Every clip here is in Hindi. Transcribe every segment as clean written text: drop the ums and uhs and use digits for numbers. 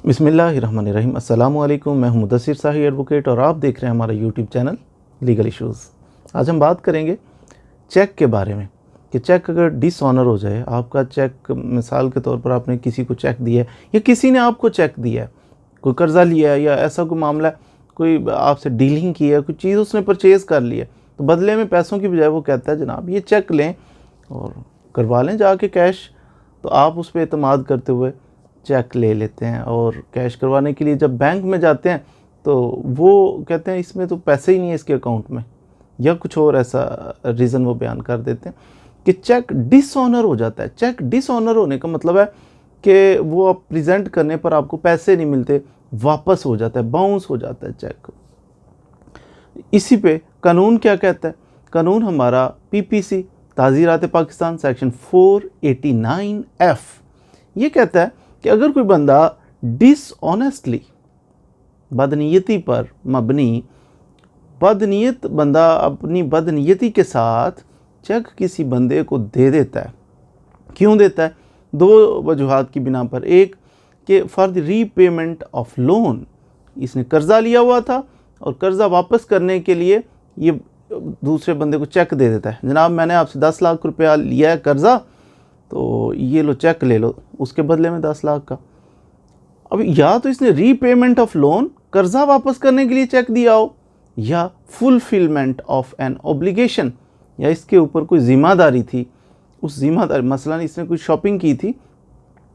बिस्मिल्लाहिर्रहमानिर्रहीम। अस्सलामु अलैकुम। मैं हूं मुदस्सिर शाही एडवोकेट और आप देख रहे हैं हमारा यूट्यूब चैनल लीगल इश्यूज़। आज हम बात करेंगे चेक के बारे में कि चेक अगर डिसऑनर हो जाए, आपका चेक मिसाल के तौर पर आपने किसी को चेक दिया है या किसी ने आपको चेक दिया है, कोई कर्ज़ा लिया है या ऐसा कोई मामला है, कोई आपसे डीलिंग की है, कोई चीज़ उसने परचेज़ कर ली है, तो बदले में पैसों की बजाय वो कहता है जनाब ये चेक लें और करवा लें जाके कैश, तो आप उस पर एतमाद करते हुए चेक ले लेते हैं। और कैश करवाने के लिए जब बैंक में जाते हैं तो वो कहते हैं इसमें तो पैसे ही नहीं है इसके अकाउंट में, या कुछ और ऐसा रीज़न वो बयान कर देते हैं कि चेक डिसऑनर हो जाता है। चेक डिसऑनर होने का मतलब है कि वो आप प्रेजेंट करने पर आपको पैसे नहीं मिलते, वापस हो जाता है, बाउंस हो जाता है चेक। इसी पे कानून क्या कहता है? कानून हमारा पीपीसी ताज़ीरात पाकिस्तान सेक्शन 489F ये कहता है कि अगर कोई बंदा डिसऑनेस्टली, बदनीयती पर मबनी, बदनीयत बंदा अपनी बदनीयती के साथ चेक किसी बंदे को दे देता है। क्यों देता है? दो वजूहात की बिना पर। एक कि for the repayment of loan, इसने कर्ज़ा लिया हुआ था और कर्ज़ा वापस करने के लिए ये दूसरे बंदे को चेक दे देता है, जनाब मैंने आपसे 10 लाख रुपया लिया है कर्ज़ा, तो ये लो चेक ले लो उसके बदले में 10 लाख का। अब या तो इसने रीपेमेंट ऑफ लोन, कर्जा वापस करने के लिए चेक दिया हो, या फुलफिलमेंट ऑफ एन ऑब्लिगेशन, या इसके ऊपर कोई ज़िम्मेदारी थी, उस ज़िम्मेदारी मसलन इसने कोई शॉपिंग की थी,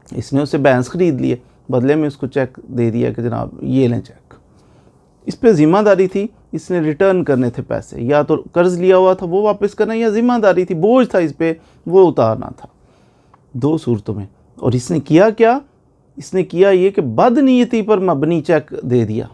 इसने उससे भैंस खरीद लिए, बदले में उसको चेक दे दिया कि जनाब ये लें चेक। इस पर ज़िम्मेदारी थी, इसने रिटर्न करने थे पैसे, या तो कर्ज़ लिया हुआ था वो वापस करना, या ज़िम्मेदारी थी, बोझ था इस पर वो उतारना था। दो सूरतों में। और इसने किया क्या? इसने किया ये कि बदनीयती पर मबनी चेक दे दिया,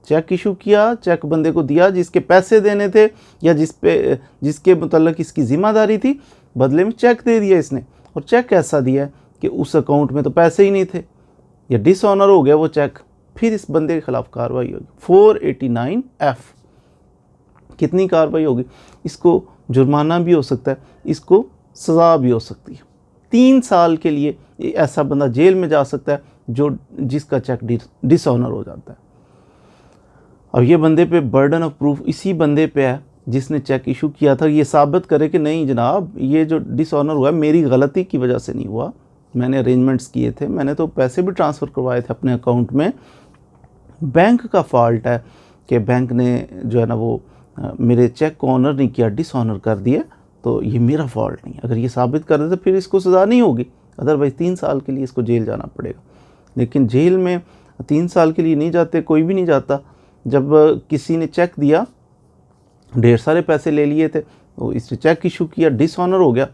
चेक इशू किया, चेक बंदे को दिया जिसके पैसे देने थे या जिसके मुतल्लिक इसकी ज़िम्मेदारी थी, बदले में चेक दे दिया इसने। और चेक ऐसा दिया है कि उस अकाउंट में तो पैसे ही नहीं थे, या डिसऑनर हो गया वो चेक। फिर इस बंदे के खिलाफ कार्रवाई होगी 489F। कितनी कार्रवाई होगी? इसको जुर्माना भी हो सकता है, इसको सज़ा भी हो सकती है। 3 साल के लिए ऐसा बंदा जेल में जा सकता है जिसका चेक डिसऑनर हो जाता है। अब ये बंदे पे बर्डन ऑफ प्रूफ इसी बंदे पे है जिसने चेक इशू किया था, ये साबित करे कि नहीं जनाब ये जो डिसऑनर हुआ है मेरी गलती की वजह से नहीं हुआ, मैंने अरेंजमेंट्स किए थे, मैंने तो पैसे भी ट्रांसफ़र करवाए थे अपने अकाउंट में, बैंक का फॉल्ट है कि बैंक ने जो है ना वो मेरे चेक को ऑनर नहीं किया, डिसऑनर कर दिया, तो ये मेरा फॉल्ट नहीं। अगर ये साबित कर दे तो फिर इसको सज़ा नहीं होगी, अदरवाइज़ 3 साल के लिए इसको जेल जाना पड़ेगा। लेकिन जेल में 3 साल के लिए नहीं जाते, कोई भी नहीं जाता। जब किसी ने चेक दिया, ढेर सारे पैसे ले लिए थे, तो इसने चेक इशू किया, डिसऑनर हो गया,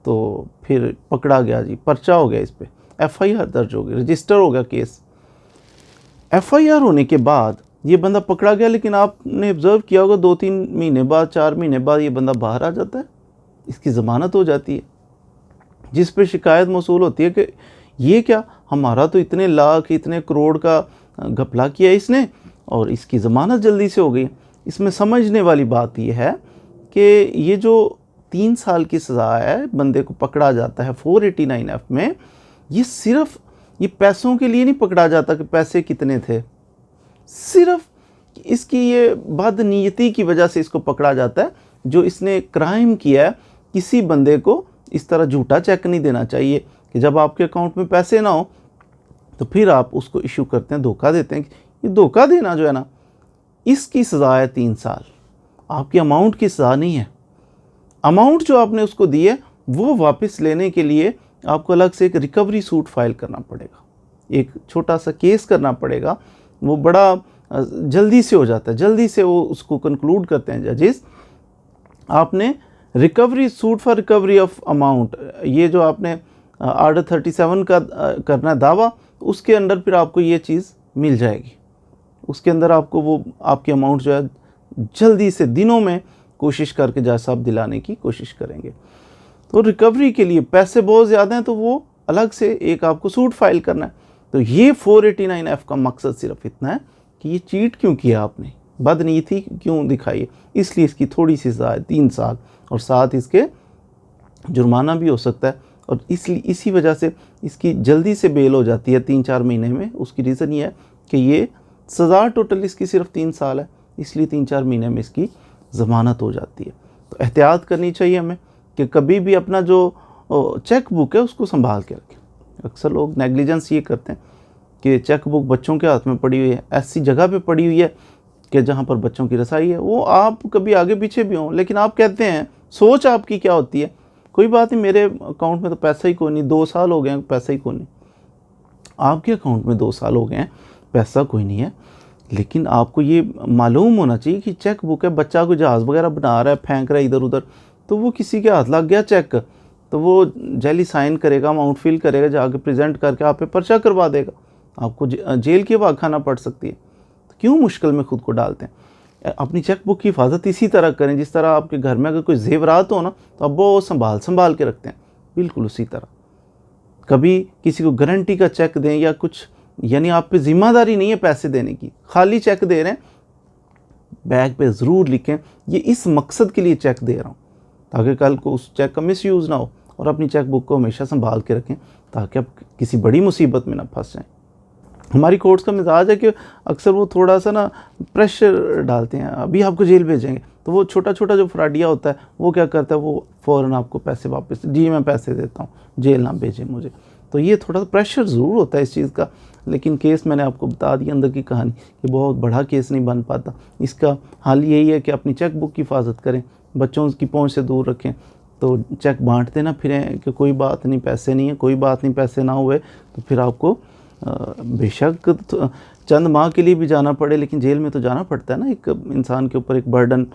तो फिर पकड़ा गया जी, पर्चा हो गया, इस पर FIR दर्ज हो गई, रजिस्टर हो गया केस। FIR होने के बाद ये बंदा पकड़ा गया, लेकिन आपने ऑब्ज़र्व किया होगा 2-3 महीने बाद, 4 महीने बाद ये बंदा बाहर आ जाता है, इसकी ज़मानत हो जाती है, जिस पे शिकायत मौसूल होती है कि ये क्या, हमारा तो इतने लाख इतने करोड़ का घपला किया इसने और इसकी ज़मानत जल्दी से हो गई। इसमें समझने वाली बात यह है कि ये जो 3 साल की सज़ा है, बंदे को पकड़ा जाता है 489F में, ये सिर्फ ये पैसों के लिए नहीं पकड़ा जाता कि पैसे कितने थे, सिर्फ इसकी ये बदनीयती की वजह से इसको पकड़ा जाता है। जो इसने क्राइम किया है, किसी बंदे को इस तरह झूठा चेक नहीं देना चाहिए कि जब आपके अकाउंट में पैसे ना हो तो फिर आप उसको इशू करते हैं, धोखा देते हैं। ये धोखा देना जो है ना, इसकी सज़ा है 3 साल, आपकी अमाउंट की सज़ा नहीं है। अमाउंट जो आपने उसको दी है वो वापस लेने के लिए आपको अलग से एक रिकवरी सूट फाइल करना पड़ेगा, एक छोटा सा केस करना पड़ेगा, वो बड़ा जल्दी से हो जाता है, जल्दी से वो उसको कंक्लूड करते हैं जजेस। आपने recovery suit for recovery of amount, ये जो आपने आर्डर 37 का करना है दावा, उसके अंदर फिर आपको ये चीज़ मिल जाएगी, उसके अंदर आपको वो आपकी अमाउंट जो है जल्दी से दिनों में कोशिश करके जज साहब दिलाने की कोशिश करेंगे। तो रिकवरी के लिए पैसे बहुत ज़्यादा हैं तो वो अलग से एक आपको सूट फाइल करना है। तो ये 489F का मकसद सिर्फ इतना है कि ये चीट क्यों किया आपने, बदनीयती क्यों दिखाई, इसलिए इसकी थोड़ी सी सज़ा है 3 साल, और साथ इसके जुर्माना भी हो सकता है और इसलिए इसी वजह से इसकी जल्दी से बेल हो जाती है 3-4 महीने में। उसकी रीज़न ये है कि ये सज़ा टोटल इसकी सिर्फ 3 साल है, इसलिए 3-4 महीने में इसकी ज़मानत हो जाती है। तो एहतियात करनी चाहिए हमें कि कभी भी अपना जो चेक बुक है उसको संभाल के रखें। अक्सर लोग नेग्लिजेंस ये करते हैं कि चेक बुक बच्चों के हाथ में पड़ी हुई है, ऐसी जगह पे पड़ी हुई है कि जहाँ पर बच्चों की रसाई है। वो आप कभी आगे पीछे भी हों, लेकिन आप कहते हैं, सोच आपकी क्या होती है, कोई बात नहीं, मेरे अकाउंट में तो पैसा ही कोई नहीं, 2 साल हो गए हैं पैसा ही कोई नहीं। आपके अकाउंट में 2 साल हो गए हैं, पैसा कोई नहीं है, लेकिन आपको ये मालूम होना चाहिए कि चेक बुक है, बच्चा कोई जहाज़ वगैरह बना रहा है, फेंक रहा है इधर उधर, तो वो किसी के हाथ लग गया चेक, तो वो जैली साइन करेगा, अमाउंट फिल करेगा, जाके प्रेजेंट करके आप पे पर्चा करवा देगा, आपको जेल की हवा खाना पड़ सकती है। तो क्यों मुश्किल में खुद को डालते हैं? अपनी चेक बुक की हिफाजत इसी तरह करें जिस तरह आपके घर में अगर कोई जेवरात हो ना, तो अब वो संभाल के रखते हैं, बिल्कुल उसी तरह। कभी किसी को गारंटी का चेक दें या कुछ, यानी आप पे जिम्मेदारी नहीं है पैसे देने की, खाली चेक दे रहे हैं, बैग पे ज़रूर लिखें ये इस मकसद के लिए चेक दे रहा हूँ, ताकि कल को उस चेक का मिसयूज़ ना हो। और अपनी चेक बुक को हमेशा संभाल के रखें ताकि आप किसी बड़ी मुसीबत में ना फंस जाएं। हमारी कोर्ट्स का मिजाज है कि अक्सर वो थोड़ा सा ना प्रेशर डालते हैं, अभी आपको जेल भेजेंगे, तो वो छोटा छोटा जो फ्रॉडिया होता है वो क्या करता है, वो फ़ौरन आपको पैसे वापस, जी मैं पैसे देता हूँ, जेल ना भेजें मुझे। तो ये थोड़ा सा प्रेशर ज़रूर होता है इस चीज़ का, लेकिन केस मैंने आपको बता दी अंदर की कहानी कि बहुत बड़ा केस नहीं बन पाता। इसका हल यही है कि अपनी चेक बुक की हिफाजत करें, बच्चों की पहुँच से दूर रखें, तो चेक बांटते ना फिरें कि कोई बात नहीं पैसे नहीं है, कोई बात नहीं पैसे ना हुए, तो फिर आपको बेशक चंद माह के लिए भी जाना पड़े, लेकिन जेल में तो जाना पड़ता है ना, एक इंसान के ऊपर एक बर्डन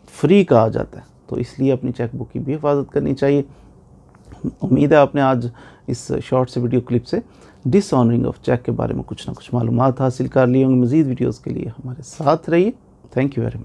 फ्री का आ जाता है। तो इसलिए अपनी चेक बुक की भी हिफाजत करनी चाहिए। उम्मीद है आपने आज इस शॉर्ट से वीडियो क्लिप से डिसऑनरिंग ऑफ चेक के बारे में कुछ ना कुछ मालूमात हासिल कर ली होंगी। मज़ीद वीडियोज़ के लिए हमारे साथ रहिए। Thank you very much.